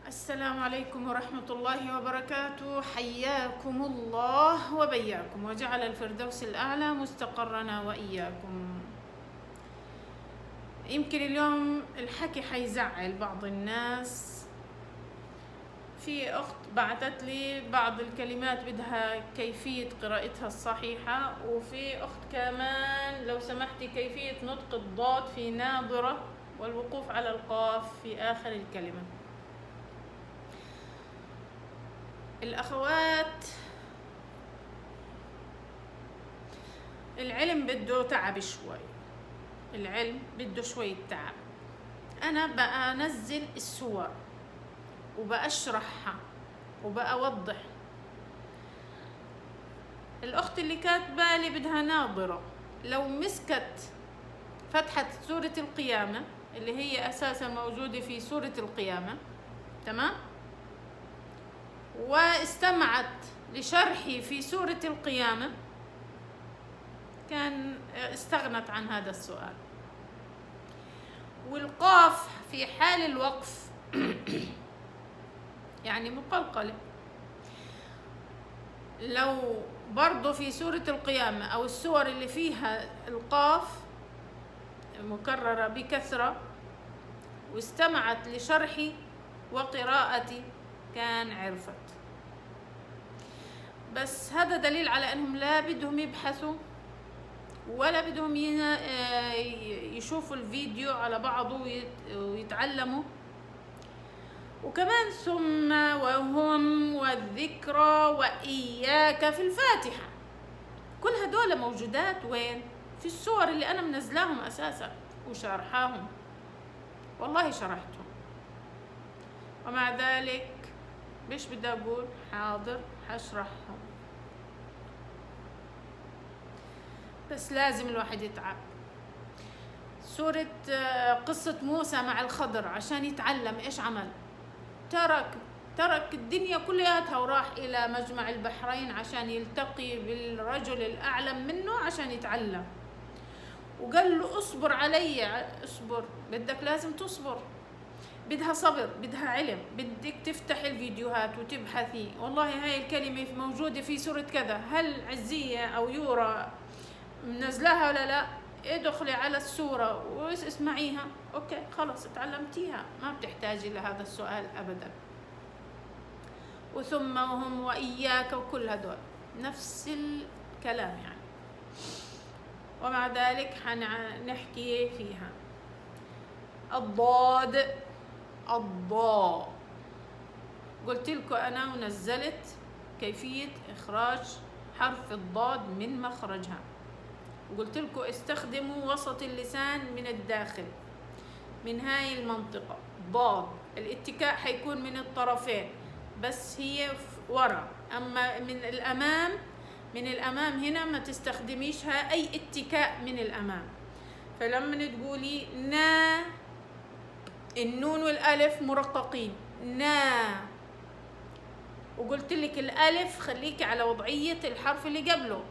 السلام عليكم ورحمة الله وبركاته. حياكم الله وبياكم وجعل الفردوس الأعلى مستقرنا وإياكم. يمكن اليوم الحكي حيزعل بعض الناس. في أخت بعثت لي بعض الكلمات بدها كيفية قراءتها الصحيحة، وفي أخت كمان لو سمحتي كيفية نطق الضاد في ناظرة والوقوف على القاف في آخر الكلمة. الأخوات، العلم بده تعب شوي، العلم بده شوية تعب. أنا بأنزل الصور وبأشرحها وبأوضح. الأخت اللي كاتبة لي بدها ناظرة، لو مسكت فتحت سورة القيامة اللي هي أساسا موجودة في سورة القيامة، تمام، واستمعت لشرحي في سورة القيامة، كان استغنت عن هذا السؤال. والقاف في حال الوقف يعني مقلقلة. لو برضو في سورة القيامة أو السور اللي فيها القاف مكررة بكثرة واستمعت لشرحي وقراءتي كان عرفت. بس هذا دليل على أنهم لا بدهم يبحثوا ولا بدهم يشوفوا الفيديو على بعضه ويتعلموا. وكمان ثم وهم والذكرى وإياك في الفاتحة، كل هدول موجودات وين؟ في الصور اللي أنا منزلاهم أساسا وشرحاهم، والله شرحتهم. ومع ذلك مش بدي أقول حاضر حشرحهم، بس لازم الواحد يتعب. سورة قصة موسى مع الخضر عشان يتعلم إيش عمل، ترك الدنيا كلها وراح إلى مجمع البحرين عشان يلتقي بالرجل الأعلم منه عشان يتعلم، وقال له اصبر علي، اصبر، بدك لازم تصبر، بدها صبر، بدها علم، بدك تفتح الفيديوهات وتبحثي والله هاي الكلمة موجودة في سورة كذا، هل عزية أو يورا منزلها ولا لا؟ ادخلي على السورة واسمعيها، اوكي خلاص اتعلمتيها، ما بتحتاجي لهذا السؤال ابدا. وثم وهم وإياك وكل هدول نفس الكلام يعني. ومع ذلك حنحكي فيها. الضاد، الضاء، قلت لكم أنا ونزلت كيفية إخراج حرف الضاد من مخرجها، وقلت لكم استخدموا وسط اللسان من الداخل، من هاي المنطقة ضاد. الاتكاء حيكون من الطرفين بس هي ورا، أما من الأمام هنا ما تستخدميشها أي اتكاء من الأمام. فلما تقولي نا، النون والألف مرققين، نا، وقلت لك الألف خليكي على وضعية الحرف اللي قبله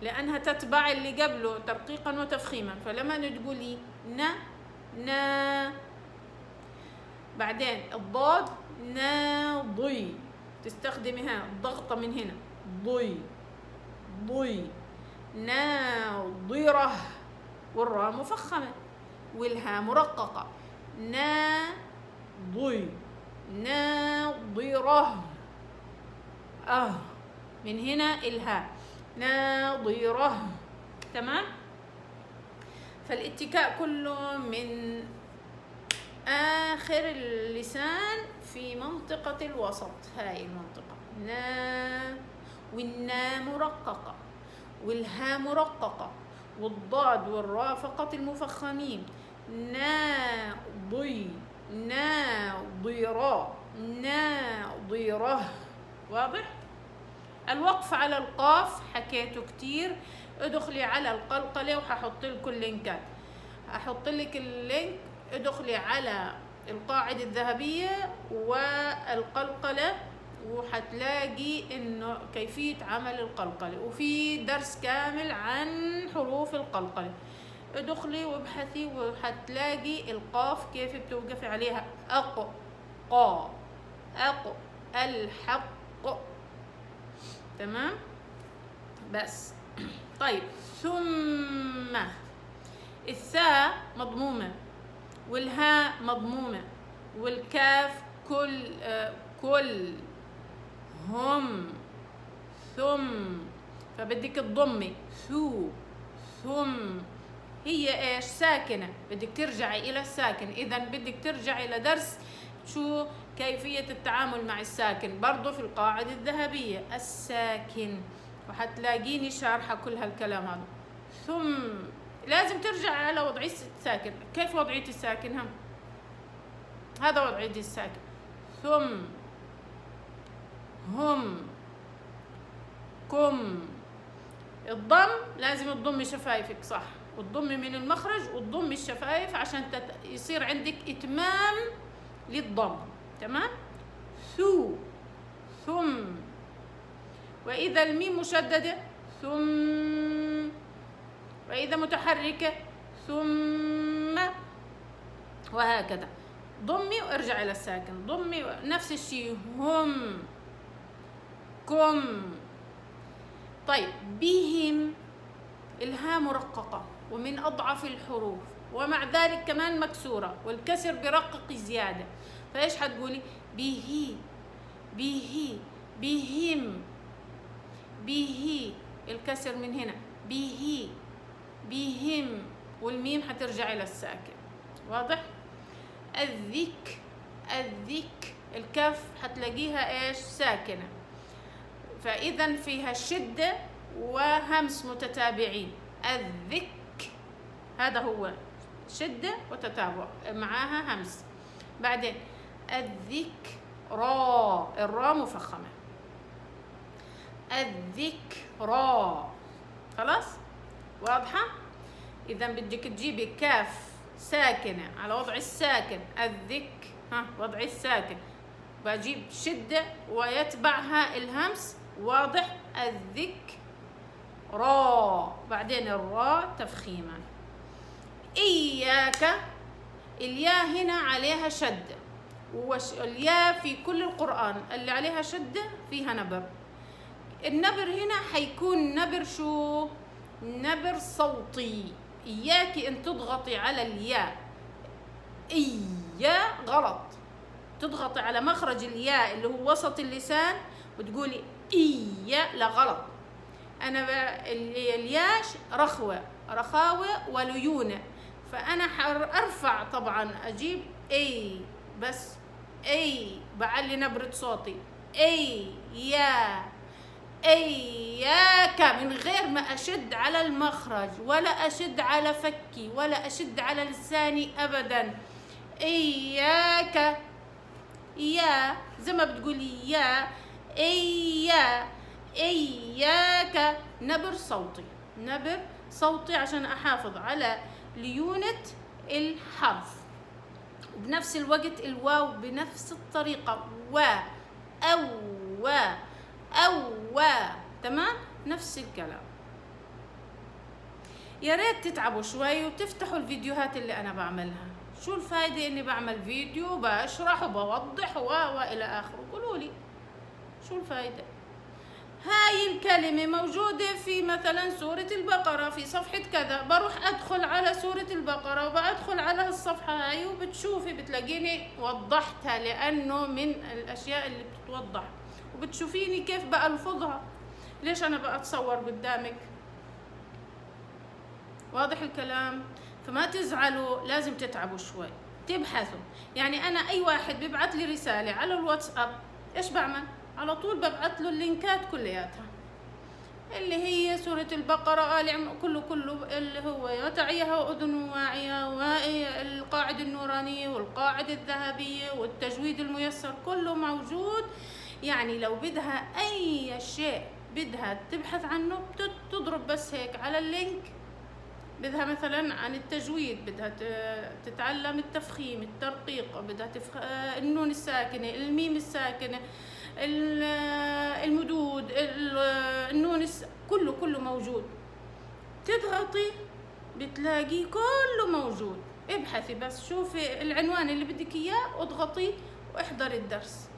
لأنها تتبع اللي قبله ترقيقا وتفخيما. فلما تقولي نا، بعدين الضاد ناضي، تستخدميها ضغطة من هنا، ضي، ناضرة، والراء مفخمة والها مرققة، ناضي، ناضرة، من هنا الها، ناظرة، تمام. فالاتكاء كله من آخر اللسان في منطقة الوسط، هاي المنطقة نا، والنا مرققة والها مرققة والضاد والراء فقط المفخمين، ناضي، ناضرة، ناضرة، واضح؟ الوقف على القاف حكيته كتير، ادخلي على القلقلة وححط لكم اللينكات، هحط لك اللينك، ادخلي على القاعدة الذهبية والقلقلة وحتلاقي انه كيفية عمل القلقلة، وفي درس كامل عن حروف القلقلة. ادخلي وابحثي وحتلاقي القاف كيف بتوقفي عليها، قا، الحق. تمام. بس طيب، ثم الثاء مضمومة والهاء مضمومة والكاف كل هم ثم، فبدك تضمي ثم هي ايش؟ ساكنة، بدك ترجعي الى الساكن. اذا بدك ترجعي الى درس شو كيفية التعامل مع الساكن، برضو في القاعدة الذهبية الساكن، وحتلاقيني شارحة كل هالكلام هذا. ثم لازم ترجع على وضعية الساكن. كيف وضعية الساكن؟ هذا وضعية الساكن. ثم هم كم. الضم لازم تضمي شفايفك صح، وتضمي من المخرج وتضمي الشفايف عشان يصير عندك إتمام للضم. تمام. ثم، وإذا الميم مشددة ثم، وإذا متحركة ثم، وهكذا. ضمي وارجع إلى الساكن، ضمي نفس الشيء. هم كم. طيب، بهم الهاء مرققة ومن أضعف الحروف، ومع ذلك كمان مكسورة، والكسر برقق زيادة. فإيش حتقولي؟ به بهم، به الكسر من هنا، بهم، والميم حترجع إلى الساكن. واضح؟ الذك الكاف حتلاقيها إيش؟ ساكنة، فإذا فيها شدة وهمس متتابعين. الذك هذا هو شدة وتتابع معاها همس. بعدين الذكرى، الراء مفخمة، الذكرى. خلاص واضحة؟ إذا بدك تجيبي كاف ساكنة على وضع الساكن، وضع الساكن، بجيب شدة ويتبعها الهمس. واضح؟ الذكرى. بعدين الراء تفخيما. إياك، الياء هنا عليها شدة، والياء في كل القرآن اللي عليها شدة فيها نبر. النبر هنا حيكون نبر شو؟ نبر صوتي. إياكي أن تضغطي على الياء، إيا غلط، تضغطي على مخرج الياء اللي هو وسط اللسان وتقولي إيا، لا غلط. أنا الياش رخاوة وليونة، فأنا أرفع طبعا، أجيب أي، بس أي بعلي نبرة صوتي، أي يا إياك، من غير ما أشد على المخرج ولا أشد على فكي ولا أشد على لساني أبدا. إياك، يا زي ما بتقولي يا، إياك، نبر صوتي عشان أحافظ على ليونة الحرف. بنفس الوقت الواو بنفس الطريقة، أو تمام، نفس الكلام. يا ريت تتعبوا شوي وتفتحوا الفيديوهات اللي أنا بعملها. شو الفايدة إني بعمل فيديو بشرح وبوضح وإلى آخره؟ قولوا لي شو الفايدة. هاي الكلمة موجودة في مثلا سورة البقرة في صفحة كذا، بروح أدخل على سورة البقرة وبأدخل على الصفحة هاي وبتشوفي، بتلاقيني وضحتها، لأنه من الأشياء اللي بتتوضح، وبتشوفيني كيف بألفظها. ليش أنا بأتصور قدامك؟ واضح الكلام؟ فما تزعلوا، لازم تتعبوا شوي، تبحثوا. يعني أنا أي واحد بيبعت لي رسالة على الواتساب، إيش بعمل؟ على طول ببعت له اللينكات كلياتها، اللي هي سورة البقرة، آل عمران، كله اللي هو يا تعيها وأذن واعية، والقاعدة النورانية والقاعدة الذهبية والتجويد الميسر، كله موجود. يعني لو بدها أي شيء بدها تبحث عنه، تضرب بس هيك على اللينك. بدها مثلا عن التجويد، بدها تتعلم التفخيم، الترقيق، بدها النون الساكنة، الميم الساكنة، المدود، النون كله موجود. تضغطي بتلاقي كله موجود. ابحثي بس، شوفي العنوان اللي بدك اياه واضغطي واحضري الدرس.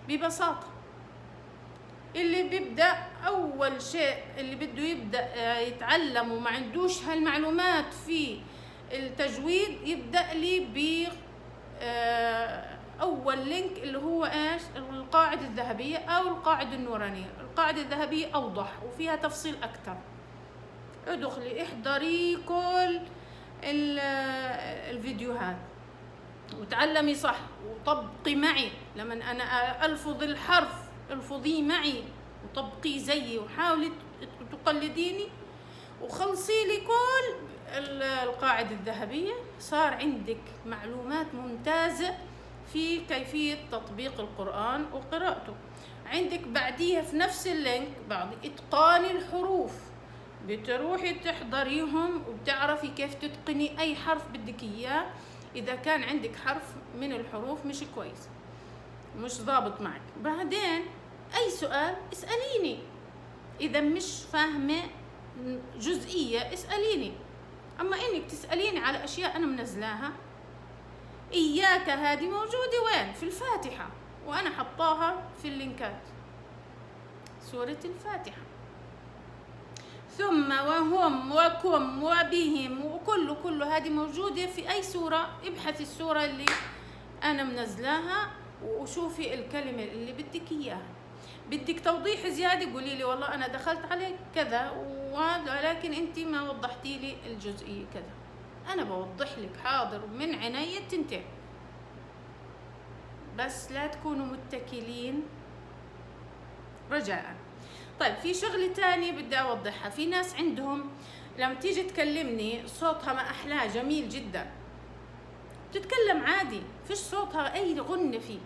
ببساطة اللي بيبدأ أول شيء اللي بده يبدأ يتعلم وما عندوش هالمعلومات في التجويد، يبدأ لي ب أول لينك اللي هو إيش؟ القاعدة الذهبية أو القاعدة النورانية. القاعدة الذهبية أوضح وفيها تفصيل أكثر. ادخلي احضري كل الفيديوهات وتعلمي صح وطبقي معي. لما أنا ألفظ الحرف الفظيه معي وطبقي زيي وحاولي تقلديني وخلصي لي كل القاعدة الذهبية. صار عندك معلومات ممتازة في كيفية تطبيق القرآن وقراءته. عندك بعديها في نفس اللينك بعد إتقان الحروف، بتروحي تحضريهم وبتعرفي كيف تتقني أي حرف بدك إياه. إذا كان عندك حرف من الحروف مش كويس، مش ضابط معك، بعدين أي سؤال اسأليني. إذا مش فاهمة جزئية اسأليني، أما إنك تسأليني على أشياء أنا منزلاها. إياك هذه موجودة وين؟ في الفاتحة، وأنا حطاها في اللينكات. سورة الفاتحة. ثم وهم وكم وبهم وكل هذه موجودة في أي سورة. ابحثي السورة اللي أنا منزلاها وشوفي الكلمة اللي بدك إياها. بدك توضيح زيادة قولي لي والله أنا دخلت عليك كذا ولكن أنت ما وضحتي لي الجزئية كذا. أنا بوضح لك حاضر من عيني التنتين، بس لا تكونوا متكلين رجاء. طيب في شغلة تانية بدي أوضحها. في ناس عندهم لما تيجي تكلمني صوتها ما أحلاه جميل جدا، تتكلم عادي فيش صوتها أي غنة فيه،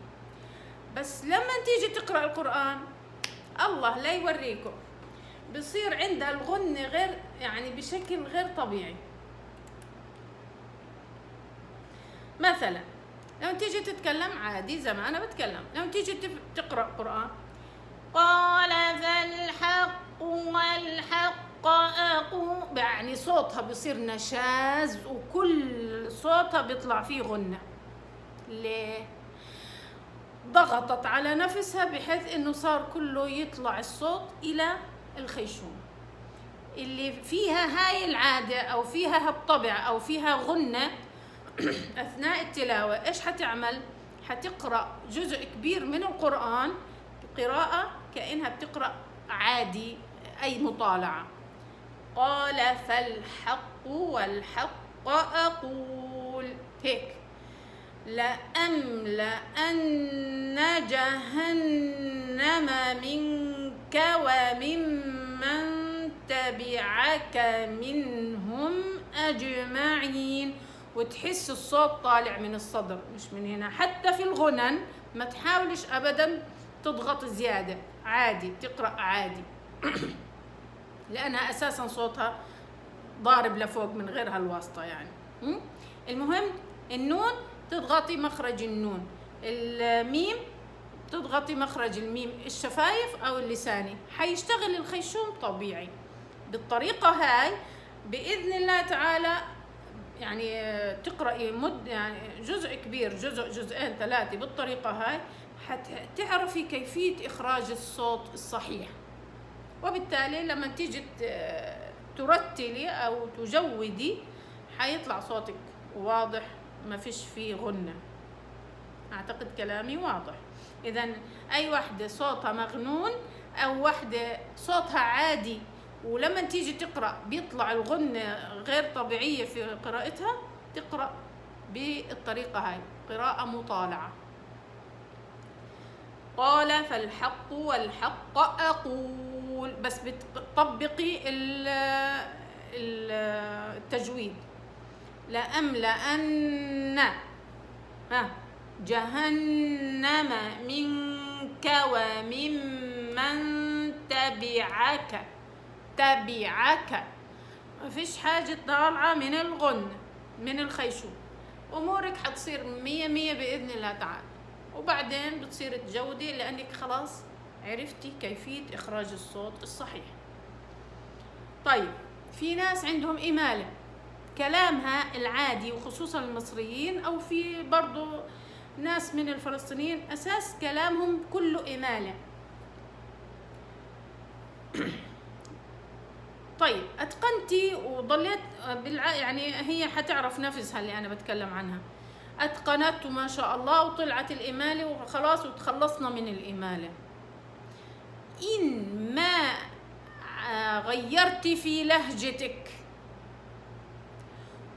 بس لما تيجي تقرأ القرآن الله لا يوريكم بصير عندها الغنة غير يعني بشكل غير طبيعي. مثلا لما تيجي تتكلم عادي زي ما أنا بتكلم، لما تيجي تقرأ قرآن قال فالحق والحق أقول، يعني صوتها بصير نشاز وكل صوتها بيطلع فيه غنة. ليه؟ ضغطت على نفسها بحيث انه صار كله يطلع الصوت الى الخيشوم. اللي فيها هاي العادة او فيها هالطبع او فيها غنة اثناء التلاوة ايش حتعمل؟ حتقرأ جزء كبير من القرآن قراءة كأنها بتقرأ عادي أي مطالعة. قال فالحق والحق أقول هيك لأملأن جهنم منك وممن تبعك منهم أجمعين. وتحس الصوت طالع من الصدر مش من هنا. حتى في الغنن ما تحاولش أبدا تضغط زيادة، عادي تقرأ عادي لأنها أساسا صوتها ضارب لفوق من غير هالواسطة يعني. المهم النون تضغطي مخرج النون، الميم تضغطي مخرج الميم، الشفايف أو اللساني، حيشتغل الخيشوم طبيعي. بالطريقة هاي بإذن الله تعالى يعني تقرأي يعني جزء كبير جزئين ثلاثة بالطريقة هاي حتعرفي كيفية إخراج الصوت الصحيح. وبالتالي لما تيجي ترتلي أو تجودي حيطلع صوتك واضح ما فيش فيه غنة. أعتقد كلامي واضح. إذن أي واحدة صوتها مغنون أو واحدة صوتها عادي ولما تيجي تقرأ بيطلع الغنة غير طبيعية في قراءتها تقرأ بالطريقة هاي قراءة مطالعة. قال فالحق والحق أقول، بس بتطبقي التجويد. لأملأن جهنم منك وممن تبعك ما فيش حاجة طالعة من الغن من الخيشوم. أمورك حتصير 100 بإذن الله تعالى. وبعدين بتصير تجودي لأنك خلاص عرفتي كيفية إخراج الصوت الصحيح. طيب في ناس عندهم إمالة كلامها العادي وخصوصا المصريين أو في برضو ناس من الفلسطينيين أساس كلامهم كله إمالة. طيب أتقنتي وضليت يعني هي حتعرف نفسها اللي أنا بتكلم عنها، أتقنت وما شاء الله وطلعت الإمالة وخلاص وتخلصنا من الإمالة. إن ما غيرتي في لهجتك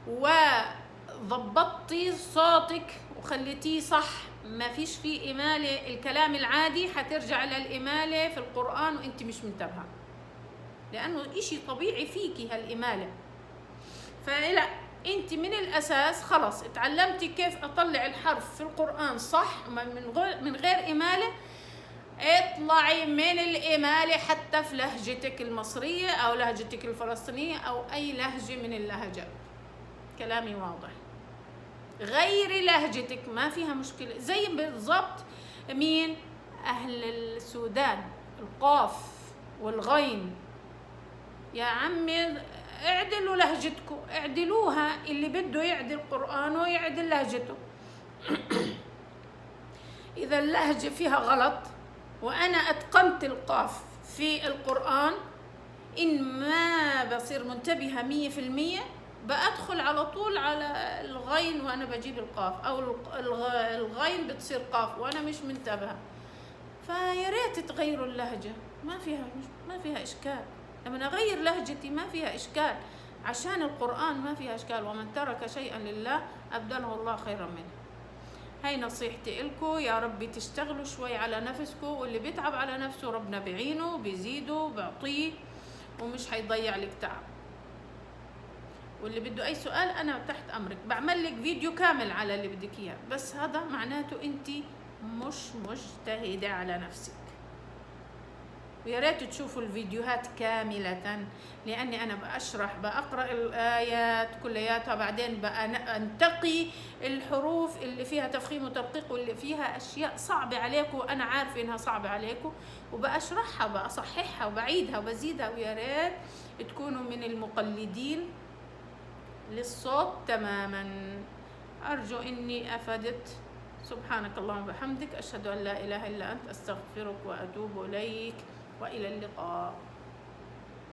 وضبطتي صوتك وخليتيه صح، ما فيش فيه إمالة، الكلام العادي حترجع للإمالة في القرآن وإنت مش منتبهة، لأنه إشي طبيعي فيكي هالإمالة. فلا، أنت من الأساس خلص اتعلمتي كيف أطلع الحرف في القرآن صح من غير إمالة. اطلعي من الإمالة حتى في لهجتك المصرية أو لهجتك الفلسطينية أو أي لهجة من اللهجات. كلامي واضح. غيري لهجتك ما فيها مشكلة، زي بالضبط مين؟ أهل السودان، القاف والغين. يا عمي اعدلوا لهجتكم، اعدلوها، اللي بده يعدل قرآنه يعدل لهجته. إذا اللهجة فيها غلط وأنا أتقنت القاف في القرآن، إن ما بصير منتبهة 100%، بأدخل على طول على الغين وأنا بجيب القاف، أو الغين بتصير قاف وأنا مش منتبهة. فيا ريت تغيروا اللهجة، ما فيها إشكال. لما أغير لهجتي ما فيها إشكال، عشان القرآن ما فيها إشكال. ومن ترك شيئا لله أبدله الله خيرا منه. هاي نصيحتي إلكم، يا ربي تشتغلوا شوي على نفسكم، واللي بيتعب على نفسه ربنا بيعينه بيزيده بيعطيه ومش حيضيع لك تعب. واللي بده أي سؤال أنا تحت أمرك، بعمل لك فيديو كامل على اللي بدك إياه، بس هذا معناته أنت مش مجتهدة على نفسك. ويا ريت تشوفوا الفيديوهات كاملة، لأني أنا بقرأ الآيات كلياتها، بعدين أنتقي الحروف اللي فيها تفخيم وترقيق واللي فيها أشياء صعبة عليكم وأنا عارفة إنها صعبة عليكم، وبأشرحها وبأصححها وبعيدها وبزيدها. ويا ريت تكونوا من المقلدين للصوت تماما. أرجو إني أفدت. سبحانك اللهم وبحمدك، أشهد أن لا إله إلا أنت، أستغفرك وأتوب إليك، وإلى اللقاء.